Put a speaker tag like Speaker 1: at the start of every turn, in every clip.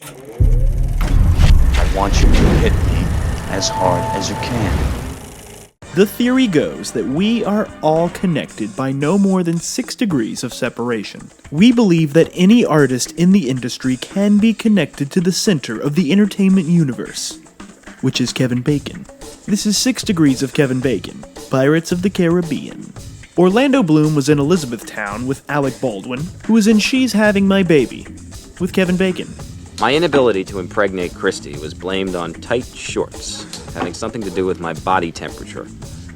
Speaker 1: I want you to hit me as hard as you can.
Speaker 2: The theory goes that we are all connected by no more than 6 degrees of separation. We believe that any artist in the industry can be connected to the center of the entertainment universe, which is Kevin Bacon. This is 6 Degrees of Kevin Bacon, Pirates of the Caribbean. Orlando Bloom was in Elizabethtown with Alec Baldwin, who was in She's Having My Baby, with Kevin Bacon.
Speaker 3: My inability to impregnate Christie was blamed on tight shorts, having something to do with my body temperature.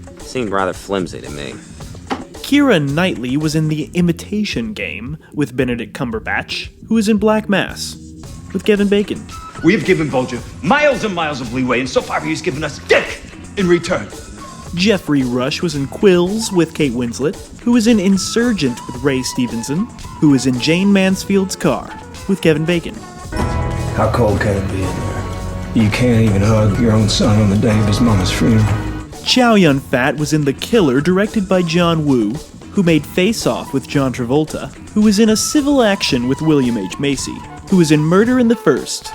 Speaker 3: It seemed rather flimsy to me.
Speaker 2: KEIRA Knightley was in The Imitation Game with Benedict Cumberbatch, who was in Black Mass, with Kevin Bacon.
Speaker 4: We have given Bulger miles and miles of leeway, and so far he's given us dick in return.
Speaker 2: Jeffrey Rush was in Quills with Kate Winslet, who was in Insurgent with Ray Stevenson, who was in Jane Mansfield's Car with Kevin Bacon.
Speaker 5: How cold can it be in there? You can't even hug your own son on the day of his mama's funeral.
Speaker 2: Chow Yun-fat was in The Killer, directed by John Woo, who made Face Off with John Travolta, who was in A Civil Action with William H. Macy, who was in Murder in the First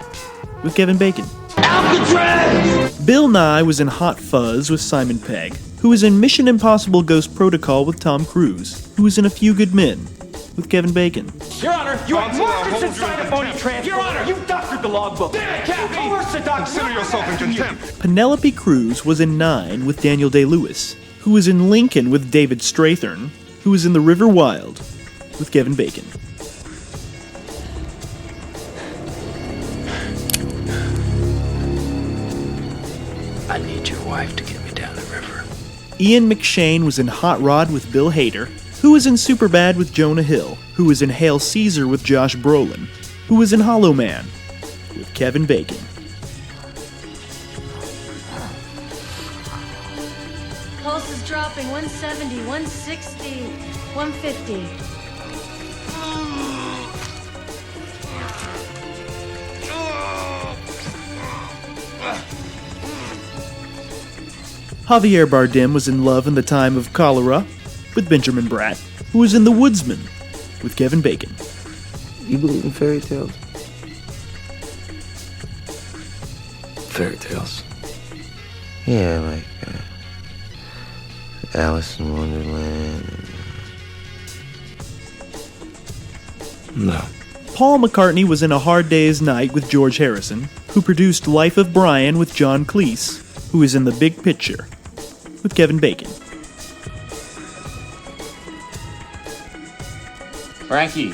Speaker 2: with Kevin Bacon.
Speaker 4: Alcatraz!
Speaker 2: Bill Nye was in Hot Fuzz with Simon Pegg, who was in Mission Impossible Ghost Protocol with Tom Cruise, who was in A Few Good Men with Kevin Bacon.
Speaker 4: Your Honor, you have markers inside a phony transfer. Your Honor, you doctored the logbook.
Speaker 6: Consider yourself in contempt.
Speaker 2: Penelope Cruz was in 9 with Daniel Day-Lewis, who was in Lincoln with David Strathern, who was in The River Wild with Kevin Bacon.
Speaker 1: I need your wife to get me down the river.
Speaker 2: Ian McShane was in Hot Rod with Bill Hader, who was in Superbad with Jonah Hill, who was in Hail Caesar with Josh Brolin, who was in Hollow Man with Kevin Bacon.
Speaker 7: Pulse is dropping 170, 160, 150.
Speaker 2: Javier Bardem was in Love in the Time of Cholera with Benjamin Bratt, who was in The Woodsman with Kevin Bacon.
Speaker 5: You believe in fairy tales?
Speaker 1: Fairy tales.
Speaker 5: Yeah, like Alice in Wonderland.
Speaker 1: No.
Speaker 2: Paul McCartney was in A Hard Day's Night with George Harrison, who produced Life of Brian with John Cleese, who is in The Big Picture with Kevin Bacon.
Speaker 3: Frankie.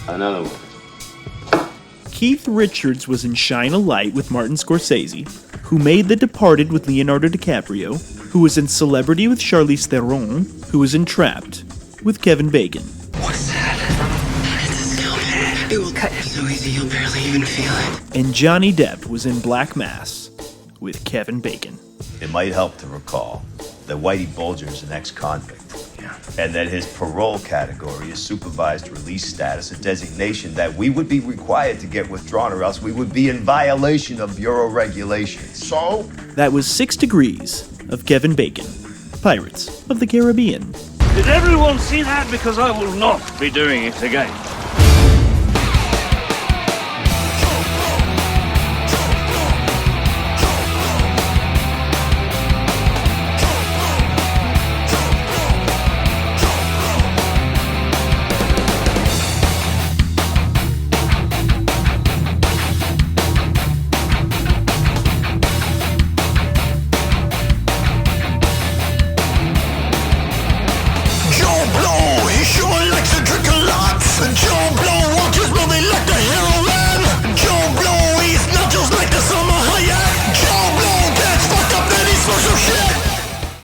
Speaker 3: Another one.
Speaker 2: Keith Richards was in Shine a Light with Martin Scorsese, who made The Departed with Leonardo DiCaprio, who was in Celebrity with Charlize Theron, who was in Trapped with Kevin Bacon.
Speaker 8: What's that? It's a scalpel. It will cut you so easy you'll barely even feel it.
Speaker 2: And Johnny Depp was in Black Mass with Kevin Bacon.
Speaker 9: It might help to recall that Whitey Bulger is an ex-convict, and that his parole category is supervised release status, a designation that we would be required to get withdrawn, or else we would be in violation of Bureau regulations. So?
Speaker 2: That was 6 Degrees of Kevin Bacon, Pirates of the Caribbean.
Speaker 10: Did everyone see that? Because I will not be doing it again.